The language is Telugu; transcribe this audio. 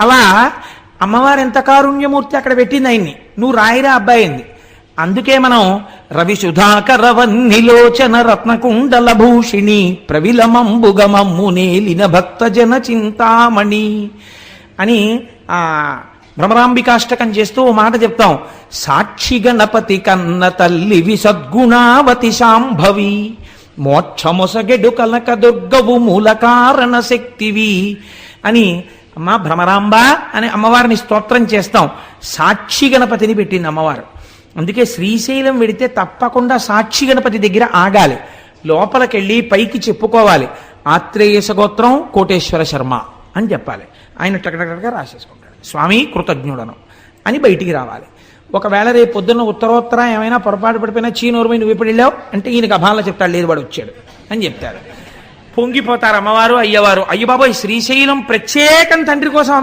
అలా అమ్మవారు ఎంత కారుణ్యమూర్తి అక్కడ పెట్టింది ఆయన్ని. నువ్వు రాయిరా అబ్బాయింది. అందుకే మనం రవి సుధాకరవన్నిలోచన రత్నకుండల భూషిణి ప్రవిలమంబుగమమ్ము నేలిన భక్తజన చింతామణి అని ఆ భ్రమరాంబికాష్టకం చేస్తూ ఓ మాట చెప్తాం. సాక్షి గణపతి కన్న తల్లివి సద్గుణావతి శాంభవి మోక్షమొసగెడు కనక దుర్గవు మూల కారణ శక్తివి అని అమ్మ భ్రమరాంబ అని అమ్మవారిని స్తోత్రం చేస్తాం. సాక్షి గణపతిని పెట్టింది అమ్మవారు. అందుకే శ్రీశైలం వెడితే తప్పకుండా సాక్షి గణపతి దగ్గర ఆగాలి. లోపలికెళ్ళి పైకి చెప్పుకోవాలి, ఆత్రేయస గోత్రం కోటేశ్వర శర్మ అని చెప్పాలి. ఆయన టకటకగా రాసేసుకుంటాడు, స్వామి కృతజ్ఞుడను అని బయటికి రావాలి. ఒకవేళ రేపు పొద్దున్న ఉత్తరోత్తర ఏమైనా పొరపాటు పడిపోయినా చీనూరుమై నువ్వు ఎప్పుడు వెళ్ళావు అంటే ఈయనకి అభాల్లో చెప్తాడు, లేదు వాడు వచ్చాడు అని చెప్తాడు. పొంగిపోతారు అమ్మవారు అయ్యవారు. అయ్య బాబోయ్ శ్రీశైలం ప్రత్యేకం తండ్రి కోసం